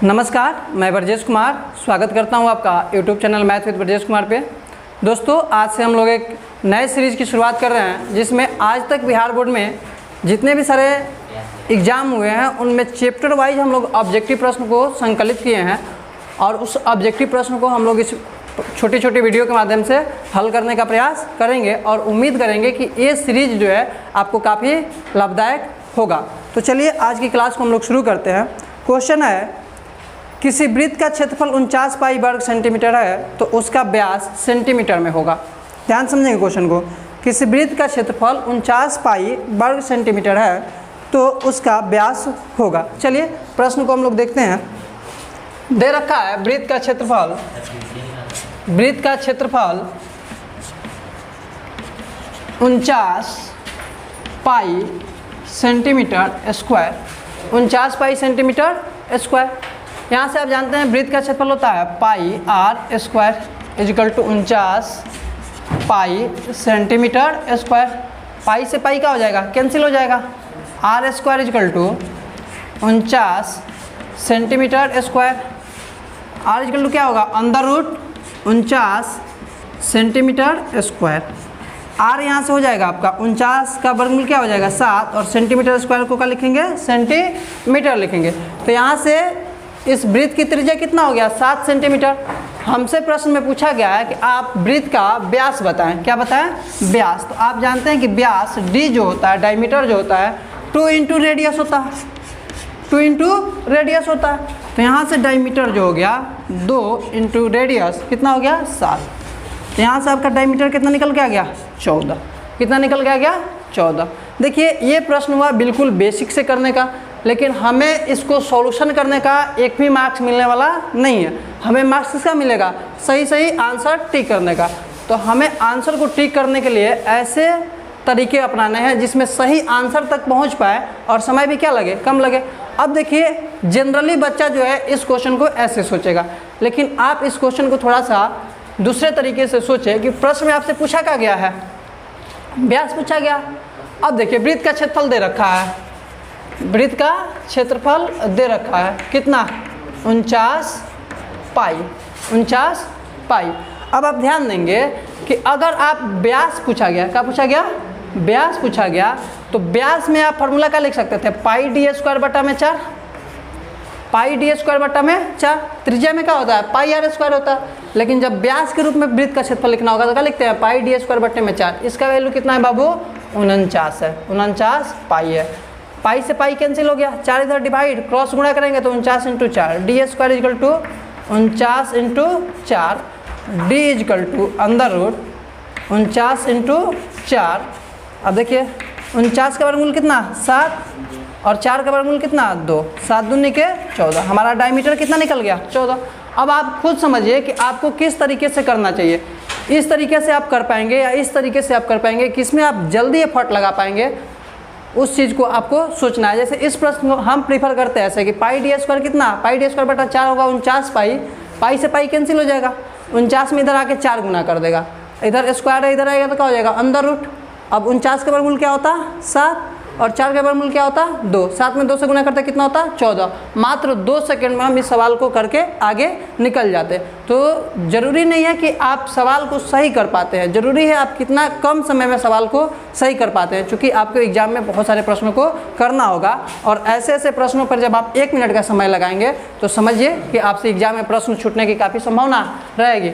नमस्कार, मैं ब्रजेश कुमार स्वागत करता हूं आपका YouTube channel math with Brajesh Kumar पे। दोस्तों, आज से हम लोग एक नए सीरीज़ की शुरुआत कर रहे हैं जिसमें आज तक बिहार बोर्ड में जितने भी सारे एग्ज़ाम हुए हैं उनमें चैप्टर वाइज हम लोग ऑब्जेक्टिव प्रश्न को संकलित किए हैं और उस ऑब्जेक्टिव प्रश्न को हम लोग इस छोटी छोटी वीडियो के माध्यम से हल करने का प्रयास करेंगे और उम्मीद करेंगे कि ये सीरीज़ जो है आपको काफ़ी लाभदायक होगा। तो चलिए आज की क्लास को हम लोग शुरू करते हैं। क्वेश्चन है, किसी वृत्त का क्षेत्रफल 49 पाई वर्ग सेंटीमीटर है तो उसका व्यास सेंटीमीटर में होगा। ध्यान समझेंगे क्वेश्चन को। किसी वृत्त का क्षेत्रफल 49 पाई वर्ग सेंटीमीटर है तो उसका व्यास होगा। चलिए प्रश्न को हम लोग देखते हैं। दे रखा है वृत्त का क्षेत्रफल 49 pi centimetre square. 49 pi centimetre square. यहाँ से आप जानते हैं वृत्त का क्षेत्रफल होता है pi r square is equal to 49 pi centimetre square. Pi से पाई क्या हो जाएगा, कैंसिल हो जाएगा। R square is equal to 49 centimetre square. R is equal to क्या होगा, under root 49 centimetre square. R यहाँ से हो जाएगा आपका 49 का वर्गमूल क्या हो जाएगा 7 और सेंटीमीटर स्क्वायर को क्या लिखेंगे, सेंटीमीटर लिखेंगे। तो यहाँ से इस वृत्त की त्रिज्या कितना हो गया 7 सेंटीमीटर। हमसे प्रश्न में पूछा गया है कि आप वृत्त का व्यास बताएं। क्या बताएं, व्यास। तो आप जानते हैं कि व्यास डी जो होता है, डायमीटर जो होता है 2 इंटू रेडियस होता है, 2 इंटू रेडियस होता है। तो यहाँ से डायमीटर जो हो गया 2 इंटू रेडियस कितना हो गया 7। तो यहाँ से आपका डायमीटर कितना निकल के आ गया 14। कितना निकल के आ गया 14। देखिए ये प्रश्न हुआ बिल्कुल बेसिक से करने का, लेकिन हमें इसको सॉल्यूशन करने का एक भी मार्क्स मिलने वाला नहीं है। हमें मार्क्स किसका मिलेगा, सही आंसर टिक करने का। तो हमें आंसर को टिक करने के लिए ऐसे तरीके अपनाने हैं जिसमें सही आंसर तक पहुंच पाए और समय भी क्या लगे, कम लगे। अब देखिए जनरली बच्चा जो है इस क्वेश्चन को ऐसे सोचेगा, लेकिन आप इस क्वेश्चन को थोड़ा सा दूसरे तरीके से सोचें कि प्रश्न में आपसे पूछा क्या गया है, व्यास पूछा गया। अब देखिए वृत्त का क्षेत्रफल दे रखा है, वृत्त का क्षेत्रफल दे रखा है कितना 49 पाई। अब आप ध्यान देंगे कि अगर आप व्यास पूछा गया, क्या पूछा गया, व्यास पूछा गया, तो व्यास में आप फॉर्मूला क्या लिख सकते थे, पाई डी स्क्वायर बटा में 4। पाई डी स्क्वायर बटा में 4। त्रिज्या में क्या होता है, पाई आर स्क्वायर होता है। लेकिन जब व्यास के रूप में वृत्त का क्षेत्रफल लिखना होगा तो क्या लिखते हैं, पाई डी स्क्वायर बटे में 4। इसका वैल्यू कितना है बाबू 49 है, 49 पाई है। पाई से पाई कैंसिल हो गया, 4 इधर डिवाइड क्रॉस गुणा करेंगे तो 49 into 4 D square is equal to 49 into 4 D equal to under root 49 into 4। अब देखिए 49 का वर्गमूल कितना 7 और 4 का वर्गमूल कितना 2, 7 दूनी के 14। हमारा डायमीटर कितना निकल गया 14। अब आप खुद समझिए कि आपको किस तरीके से करना चाहिए। इस तरीके से आप कर पाएंगे या इस तरीके से आप कर पाएंगे, किसमें आप जल्दी एफर्ट लगा पाएंगे, उस चीज़ को आपको सोचना है। जैसे इस प्रश्न को हम प्रीफर करते हैं ऐसे कि पाई डी स्क्वायर कितना, पाई डी स्क्वायर बटा 4 होगा 49 पाई। पाई से पाई कैंसिल हो जाएगा, 49 में इधर आके 4 गुना कर देगा, इधर स्क्वायर है इधर आएगा तो क्या हो जाएगा अंडर रूट। अब 49 का वर्गमूल क्या होता 7 और 4 का वर्गमूल क्या होता 2। 7 में 2 से गुना करते कितना होता 14। मात्र 2 सेकंड में हम इस सवाल को करके आगे निकल जाते। तो ज़रूरी नहीं है कि आप सवाल को सही कर पाते हैं, ज़रूरी है आप कितना कम समय में सवाल को सही कर पाते हैं, क्योंकि आपको एग्जाम में बहुत सारे प्रश्नों को करना होगा। और ऐसे ऐसे प्रश्नों पर जब आप 1 मिनट का समय लगाएंगे तो समझिए कि आपसे एग्जाम में प्रश्न छूटने की काफ़ी संभावना रहेगी।